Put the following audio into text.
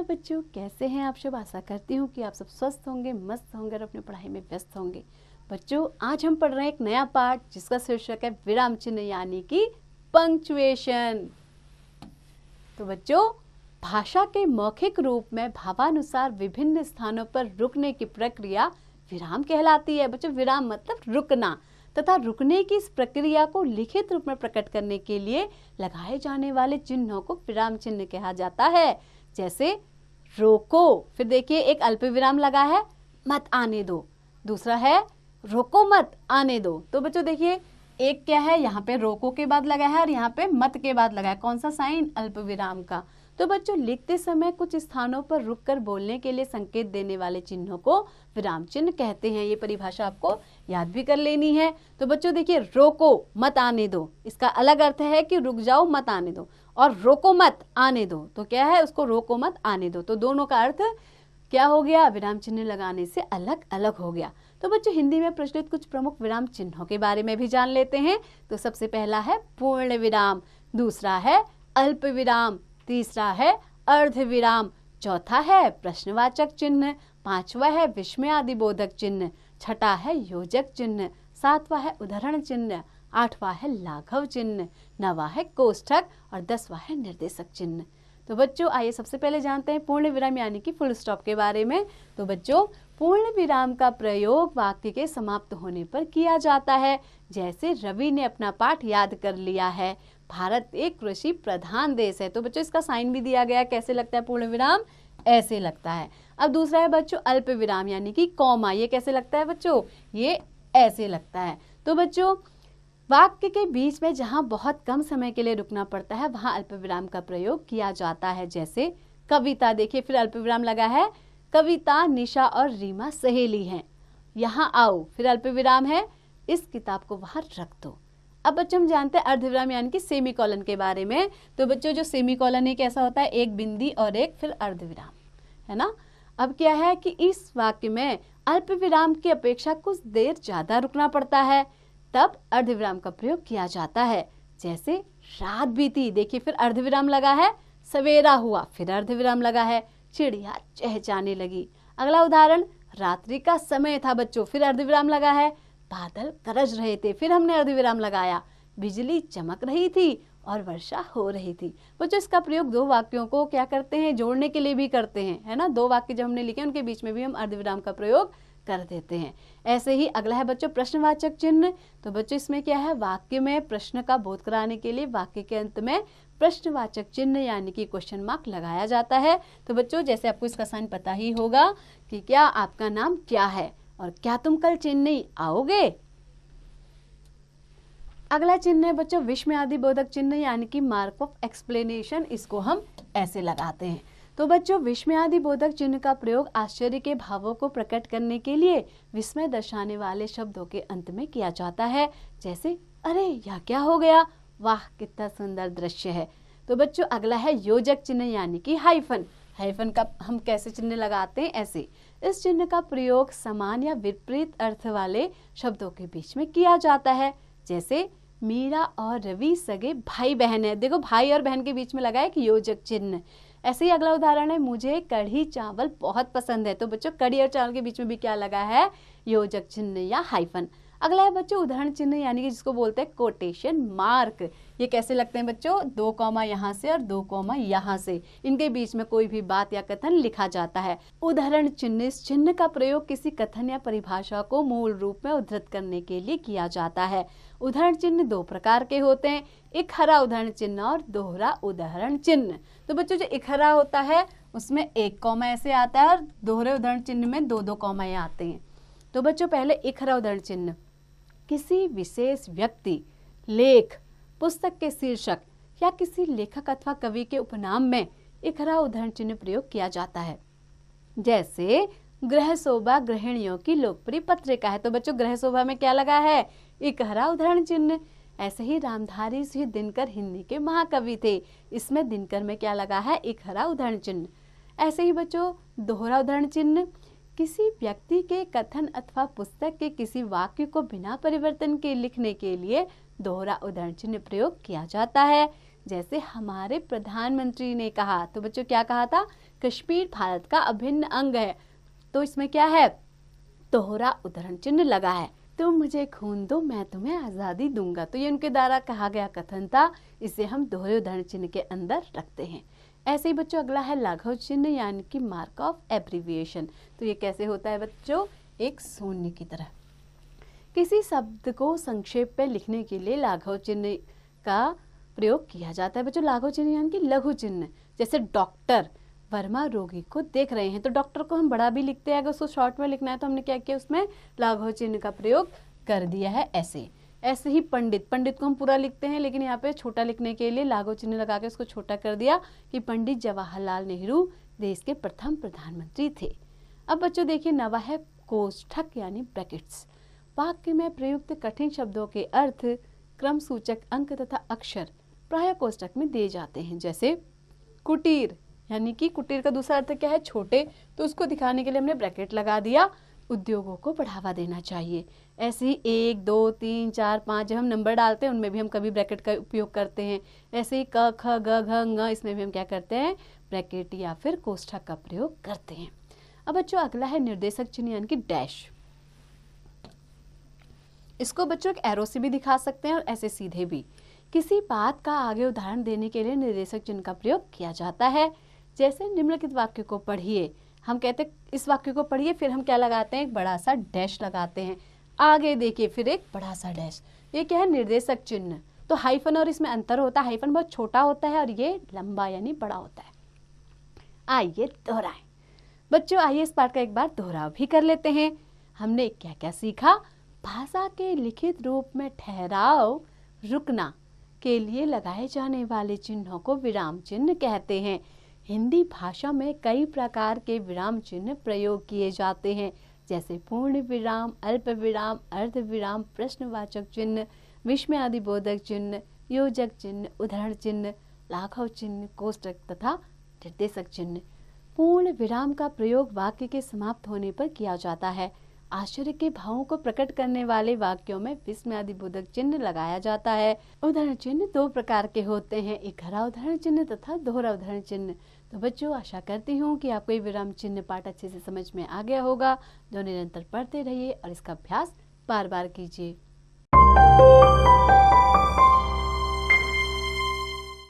बच्चों, कैसे हैं आप सब। आशा करती हूँ कि आप सब स्वस्थ होंगे, मस्त होंगे और अपनी पढ़ाई में व्यस्त होंगे। बच्चों, आज हम पढ़ रहे हैं एक नया पाठ जिसका शीर्षक है विराम चिन्ह यानी कि पंक्चुएशन। तो बच्चों, भाषा के मौखिक रूप में भावानुसार विभिन्न स्थानों पर रुकने की प्रक्रिया विराम कहलाती है। बच्चों, विराम मतलब रुकना तथा रुकने की इस प्रक्रिया को लिखित रूप में प्रकट करने के लिए लगाए जाने वाले चिन्हों को विराम चिन्ह कहा जाता है। जैसे रोको, फिर देखिए एक अल्प विराम लगा है, मत आने दो। दूसरा है रोको मत आने दो। तो बच्चों देखिए, एक क्या है, यहाँ पे रोको के बाद लगा है और यहाँ पे मत के बाद लगा है। कौन सा साइन? अल्प विराम का। तो बच्चों, लिखते समय कुछ स्थानों पर रुककर बोलने के लिए संकेत देने वाले चिन्हों को विराम चिन्ह कहते हैं। ये परिभाषा आपको याद भी कर लेनी है। तो बच्चों देखिए, रोको मत आने दो, इसका अलग अर्थ है कि रुक जाओ मत आने दो, और रोको मत आने दो तो क्या है, उसको रोको मत आने दो। तो दोनों का अर्थ क्या हो गया? विराम चिन्ह लगाने से अलग अलग हो गया। तो बच्चों, हिंदी में प्रचलित कुछ प्रमुख विराम चिन्हों के बारे में भी जान लेते हैं। तो सबसे पहला है पूर्ण विराम, दूसरा है अल्प विराम, तीसरा है अर्ध विराम, चौथा है प्रश्नवाचक चिन्ह, पांचवा है विस्मयादिबोधक चिन्ह, छठा है योजक चिन्ह, सातवां है उदाहरण चिन्ह, आठवां है लाघव चिन्ह, नवां है कोष्ठक और 10वां है निर्देशक चिन्ह। तो बच्चों, आइए सबसे पहले जानते हैं पूर्ण विराम यानी कि फुल स्टॉप के बारे में। तो बच्चों, पूर्ण विराम का प्रयोग वाक्य के समाप्त होने पर किया जाता है। जैसे रवि ने अपना पाठ याद कर लिया है, भारत एक कृषि प्रधान देश है। तो बच्चों, इसका साइन भी दिया गया, कैसे लगता है पूर्ण विराम? ऐसे लगता है। अब दूसरा है बच्चों अल्प विराम यानी कि कॉमा, ये कैसे लगता है बच्चों? ये ऐसे लगता है। तो बच्चों, वाक्य के बीच में जहां बहुत कम समय के लिए रुकना पड़ता है वहां अल्प विराम का प्रयोग किया जाता है। जैसे कविता, देखिए फिर अल्प विराम लगा है, कविता, निशा और रीमा सहेली हैं, यहाँ आओ, फिर अल्प विराम है, इस किताब को वहां रख दो। अब बच्चों, हम जानते हैं अर्धविराम यानी कि सेमीकोलन के बारे में। तो बच्चों, जो सेमीकोलन है कैसा होता है? एक बिंदी और एक फिर अर्धविराम, है ना। अब क्या है कि इस वाक्य में अल्प विराम की अपेक्षा कुछ देर ज्यादा रुकना पड़ता है, तब अर्धविराम का प्रयोग किया जाता है। जैसे रात बीती, देखिए फिर अर्धविराम लगा है, सवेरा हुआ, फिर अर्धविराम लगा है, चिड़िया चहचहाने लगी। अगला उदाहरण, रात्रि का समय था बच्चों, फिर अर्धविराम लगा है, बादल गरज रहे थे, फिर हमने अर्धविराम लगाया, बिजली चमक रही थी और वर्षा हो रही थी। बच्चों, इसका प्रयोग दो वाक्यों को क्या करते हैं, जोड़ने के लिए भी करते हैं, है ना। दो वाक्य जब हमने लिखे उनके बीच में भी हम अर्धविराम का प्रयोग कर देते हैं। ऐसे ही अगला है बच्चों प्रश्नवाचक चिन्ह। तो बच्चों, इसमें क्या है, वाक्य में प्रश्न का बोध कराने के लिए वाक्य के अंत में प्रश्नवाचक चिन्ह यानी कि क्वेश्चन मार्क लगाया जाता है। तो बच्चों, जैसे आपको इसका साइन पता ही होगा कि क्या आपका नाम क्या है और क्या तुम कल चेन्नई आओगे। अगला चिन्ह है बच्चों विस्मयादिबोधक चिन्ह यानी कि मार्क ऑफ एक्सप्लेनेशन, इसको हम ऐसे लगाते हैं। तो बच्चों, विस्मयादिबोधक चिन्ह का प्रयोग आश्चर्य के भावों को प्रकट करने के लिए विस्मय दर्शाने वाले शब्दों के अंत में किया जाता है। जैसे अरे यह क्या हो गया, वाह कितना सुंदर दृश्य है। तो बच्चों, अगला है योजक चिन्ह यानी कि हाइफन। हाइफन का हम कैसे चिन्ह लगाते हैं? ऐसे। इस चिन्ह का प्रयोग समान या विपरीत अर्थ वाले शब्दों के बीच में किया जाता है। जैसे मीरा और रवि सगे भाई बहन है, देखो भाई और बहन के बीच में लगा है कि योजक चिन्ह। ऐसे ही अगला उदाहरण है, मुझे कढ़ी चावल बहुत पसंद है। तो बच्चों, कढ़ी और चावल के बीच में भी क्या लगा है? योजक चिन्ह या हाइफन। अगला है बच्चों उदाहरण चिन्ह यानी कि जिसको बोलते हैं कोटेशन मार्क। ये कैसे लगते हैं बच्चों? 2 कॉमा यहाँ से और 2 कॉमा यहाँ से, इनके बीच में कोई भी बात या कथन लिखा जाता है। उदाहरण चिन्ह, इस चिन्ह का प्रयोग किसी कथन या परिभाषा को मूल रूप में उद्धृत करने के लिए किया जाता है। उदाहरण चिन्ह 2 प्रकार के होते हैं, इकहरा उदाहरण चिन्ह और दोहरा उदाहरण चिन्ह। तो बच्चों, जो इकहरा होता है उसमें 1 कॉमा ऐसे आता है और दोहरे उदाहरण चिन्ह में 2-2 कॉमा आते हैं। तो बच्चों, पहले इकहरा उदाहरण चिन्ह, किसी विशेष व्यक्ति, लेख, पुस्तक के शीर्षक या किसी लेखक अथवा कवि के उपनाम में इकहरा उदाहरण चिन्ह प्रयोग किया जाता है। जैसे गृह शोभा गृहिणियों की लोकप्रिय पत्रिका है। तो बच्चों, गृह शोभा में क्या लगा है? इकहरा उदाहरण चिन्ह। ऐसे ही रामधारी सिंह दिनकर हिंदी के महाकवि थे, इसमें दिनकर में क्या लगा है? इकहरा उदाहरण चिन्ह। ऐसे ही बच्चों दोहरा उदाहरण चिन्ह, किसी व्यक्ति के कथन अथवा पुस्तक के किसी वाक्य को बिना परिवर्तन के लिखने के लिए दोहरा उदाहरण चिन्ह प्रयोग किया जाता है। जैसे हमारे प्रधानमंत्री ने कहा। तो बच्चों क्या कहा था? कश्मीर भारत का अभिन्न अंग है। तो इसमें क्या है? दोहरा उद्धरण चिन्ह लगा है। तुम मुझे खून दो, मैं तुम्हें आजादी दूंगा। तो ये उनके द्वारा कहा गया कथन था, इसे हम दोहरे उद्धरण चिन्ह के अंदर रखते हैं। ऐसे ही बच्चों अगला है लाघव चिन्ह यानी कि मार्क ऑफ एब्रीविएशन। तो ये कैसे होता है बच्चों? एक शून्य की तरह। किसी शब्द को संक्षेप में लिखने के लिए लाघव चिन्ह का प्रयोग किया जाता है। बच्चों लाघव चिन्ह यानी कि लघु चिन्ह, जैसे डॉक्टर वर्मा रोगी को देख रहे हैं, तो डॉक्टर को हम बड़ा भी लिखते हैं, अगर उसको शॉर्ट में लिखना है तो हमने क्या किया? उसमें लाघव चिन्ह का प्रयोग कर दिया है। ऐसे ही पंडित को हम पूरा लिखते हैं, लेकिन यहाँ पे छोटा लिखने के लिए लाघव चिन्ह लगा के उसको छोटा कर दिया कि पंडित जवाहरलाल नेहरू देश के प्रथम प्रधानमंत्री थे। अब बच्चों देखिए नवा है कोष्ठक यानी ब्रैकेट्स। वाक्य में प्रयुक्त कठिन शब्दों के अर्थ, क्रम सूचक अंक तथा अक्षर प्राय कोष्ठक में दिए जाते हैं। जैसे कुटीर यानी कि कुटीर का दूसरा अर्थ क्या है? छोटे, तो उसको दिखाने के लिए हमने ब्रैकेट लगा दिया। उद्योगों को बढ़ावा देना चाहिए। ऐसे ही 1, 2, 3, 4, 5 जब हम नंबर डालते हैं उनमें भी हम कभी ब्रैकेट का उपयोग करते हैं। ऐसे ही क, ख, ग, घ, ङ, इसमें भी हम क्या करते हैं? ब्रैकेट या फिर कोष्ठक का प्रयोग करते हैं। अब बच्चों अगला है निर्देशक चिन्ह यानी कि डैश। इसको बच्चों एक एरो से भी दिखा सकते हैं और ऐसे सीधे भी। किसी बात का आगे उदाहरण देने के लिए निर्देशक चिन्ह का प्रयोग किया जाता है। जैसे निम्नलिखित वाक्य को पढ़िए, हम कहते हैं इस वाक्य को पढ़िए, फिर हम क्या लगाते हैं? एक बड़ा सा डैश लगाते हैं। आगे देखिए, फिर एक बड़ा सा डैश। ये क्या है? निर्देशक चिन्ह। तो हाइफन और इसमें अंतर होता है, हाइफन बहुत छोटा होता है और ये लंबा यानी बड़ा होता है। आइए दोहराएं। बच्चों आइए इस पाठ का एक बार दोहराव भी कर लेते हैं। हमने क्या क्या सीखा? भाषा के लिखित रूप में ठहराव, रुकना के लिए लगाए जाने वाले चिन्हों को विराम चिन्ह कहते हैं। हिंदी भाषा में कई प्रकार के विराम चिन्ह प्रयोग किए जाते हैं, जैसे पूर्ण विराम, अल्प विराम, अर्ध विराम, प्रश्नवाचक चिन्ह, विस्मयादिबोधक चिन्ह, योजक चिन्ह, उद्धरण चिन्ह, लाघव चिन्ह, कोष्ठक तथा निर्देशक चिन्ह। पूर्ण विराम का प्रयोग वाक्य के समाप्त होने पर किया जाता है। आश्चर्य के भावों को प्रकट करने वाले वाक्यों में विस्मयादिबोधक चिन्ह लगाया जाता है। उदाहरण चिन्ह 2 प्रकार के होते हैं, एक हरा उदाहरण चिन्ह तथा दोहरा उदाहरण चिन्ह। तो बच्चों आशा करती हूँ कि आपको ये विराम चिन्ह पाठ अच्छे से समझ में आ गया होगा। जो निरंतर पढ़ते रहिए और इसका अभ्यास बार बार कीजिए।